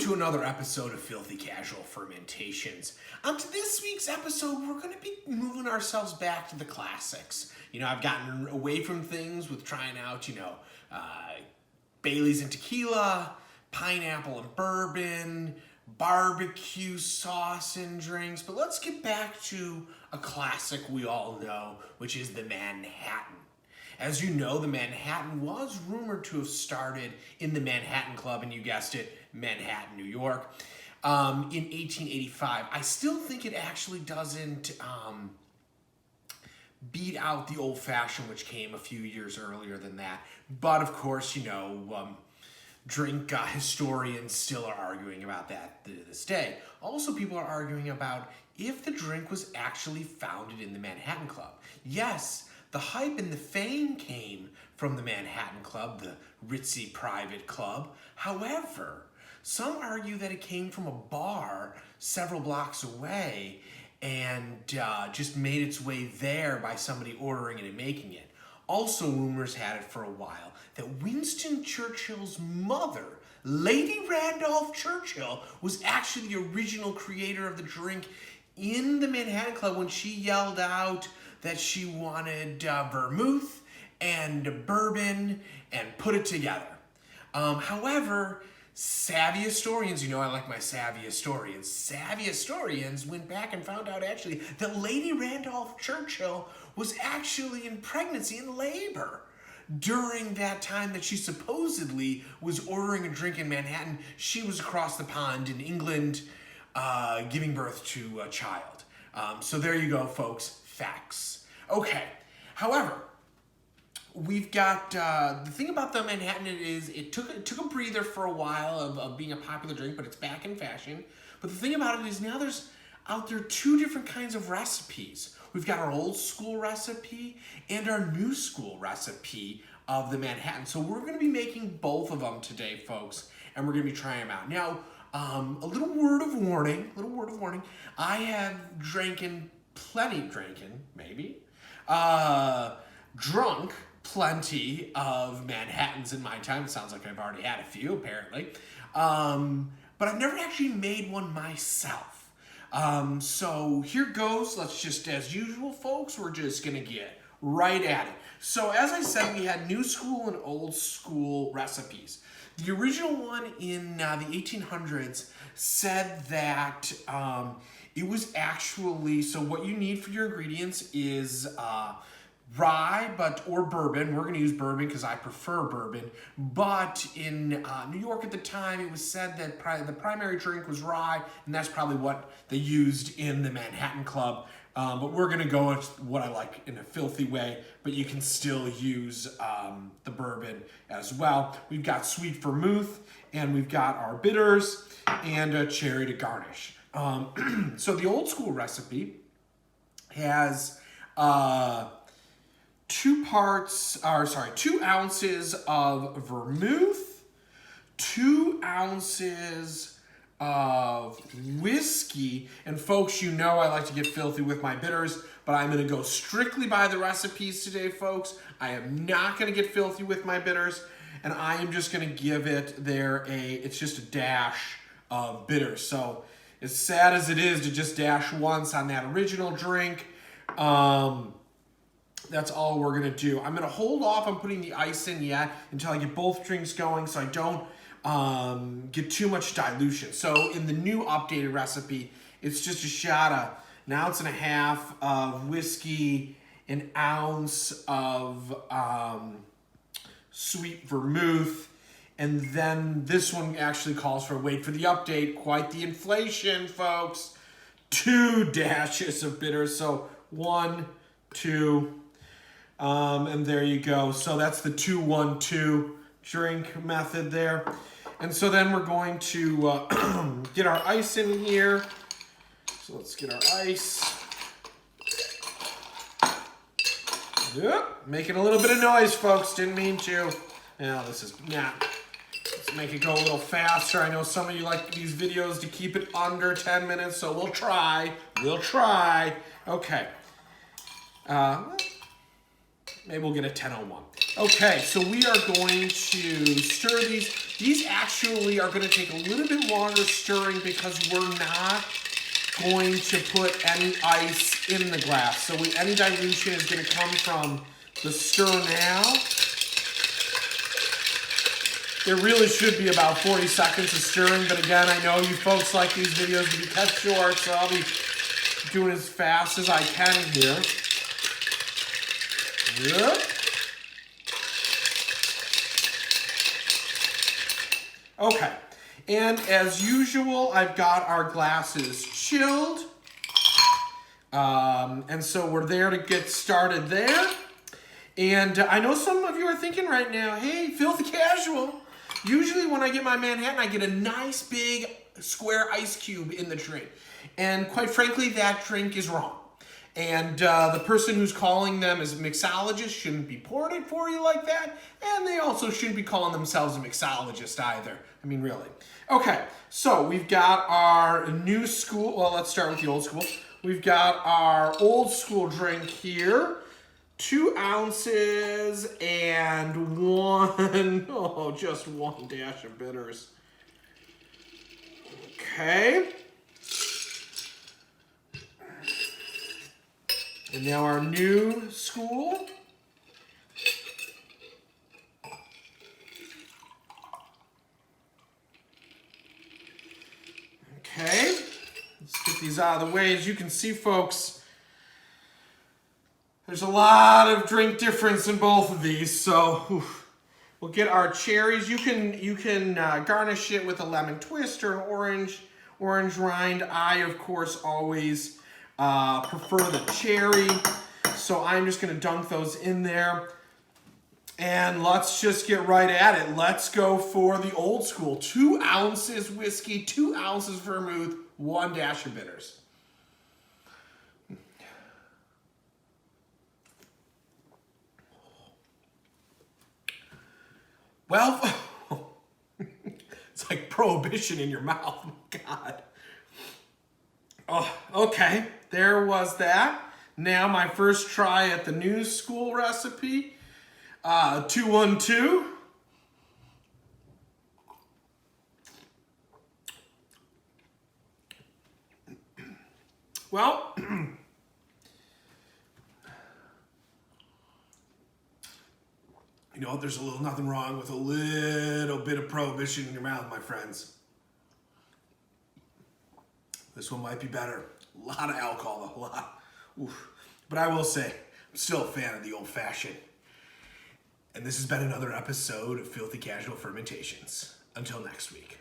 to another episode of Filthy Casual Fermentations. On to this week's episode, we're going to be moving ourselves back to the classics. You know, I've gotten away from things with trying out, Bailey's and tequila, pineapple and bourbon, barbecue sauce and drinks. But let's get back to a classic we all know, which is the Manhattan. As you know, the Manhattan was rumored to have started in the Manhattan Club, and you guessed it, Manhattan, New York, in 1885. I still think it actually doesn't beat out the Old Fashioned, which came a few years earlier than that. But of course, drink historians still are arguing about that to this day. Also, people are arguing about if the drink was actually founded in the Manhattan Club. Yes, the hype and the fame came from the Manhattan Club, the ritzy private club. However, some argue that it came from a bar several blocks away and just made its way there by somebody ordering it and making it. Also, rumors had it for a while that Winston Churchill's mother, Lady Randolph Churchill, was actually the original creator of the drink in the Manhattan Club when she yelled out that she wanted vermouth and bourbon and put it together. However, savvy historians, I like my savvy historians went back and found out actually that Lady Randolph Churchill was actually in pregnancy and labor during that time that she supposedly was ordering a drink in Manhattan. She was across the pond in England giving birth to a child. So there you go, folks. Facts. Okay. However, we've got the thing about the Manhattan is it took a breather for a while of being a popular drink, but it's back in fashion. But the thing about it is now there's out there two different kinds of recipes. We've got our old school recipe and our new school recipe of the Manhattan. So we're going to be making both of them today, folks, and we're going to be trying them out. Now, a little word of warning. I have drunk plenty of Manhattans in my time. It sounds like I've already had a few, apparently. But I've never actually made one myself. So here goes. Let's just, as usual, folks, we're just going to get right at it. So as I said, we had new school and old school recipes. The original one in the 1800s said that it was actually, so what you need for your ingredients is rye, or bourbon. We're going to use bourbon because I prefer bourbon. But in New York at the time, it was said that the primary drink was rye, and that's probably what they used in the Manhattan Club. But we're going to go with what I like in a filthy way, but you can still use the bourbon as well. We've got sweet vermouth, and we've got our bitters, and a cherry to garnish. So the old school recipe has 2 ounces of vermouth, 2 ounces of whiskey, and folks, I like to get filthy with my bitters, but I'm going to go strictly by the recipes today, folks. I am not going to get filthy with my bitters, and I am just going to give it it's just a dash of bitters. So as sad as it is to just dash once on that original drink, that's all we're going to do. I'm going to hold off on putting the ice in yet until I get both drinks going so I don't get too much dilution. So in the new updated recipe, it's just a shot of 1.5 ounces of whiskey, 1 ounce of sweet vermouth, and then this one actually calls for, wait for the update, quite the inflation, folks, 2 dashes of bitters. So 1, 2, and there you go. So that's the 2-1-2 drink method there. And so then we're going to get our ice in here. So let's get our ice. Yep, making a little bit of noise, folks. Didn't mean to. Let's make it go a little faster. I know some of you like these videos to keep it under 10 minutes, so we'll try. Okay. Maybe we'll get a 10:01. Okay, so we are going to stir these. These actually are going to take a little bit longer stirring because we're not going to put any ice in the glass. So any dilution is going to come from the stir now. It really should be about 40 seconds of stirring, but again, I know you folks like these videos to be cut short, so I'll be doing as fast as I can here. Yep. Okay, and as usual, I've got our glasses chilled. And so we're there to get started there. And I know some of you are thinking right now, hey, Filthy Casual. Usually when I get my Manhattan, I get a nice big square ice cube in the drink. And quite frankly, that drink is wrong. And the person who's calling them as a mixologist shouldn't be pouring it for you like that. And they also shouldn't be calling themselves a mixologist either. I mean, really. Okay, so we've got our new school. Well, let's start with the old school. We've got our old school drink here. 2 ounces and just one dash of bitters. Okay. And now our new school. Okay. Let's get these out of the way. As you can see, folks, there's a lot of drink difference in both of these, so we'll get our cherries. You can garnish it with a lemon twist or an orange rind. I, of course, always prefer the cherry, so I'm just going to dunk those in there. And let's just get right at it. Let's go for the old school. 2 ounces whiskey, 2 ounces vermouth, 1 dash of bitters. Well, it's like prohibition in your mouth. God. Oh, okay. There was that. Now my first try at the new school recipe. 212. Well, you know, there's nothing wrong with a little bit of prohibition in your mouth, my friends. This one might be better. A lot of alcohol, a lot. Oof. But I will say, I'm still a fan of the old fashioned. And this has been another episode of Filthy Casual Fermentations. Until next week.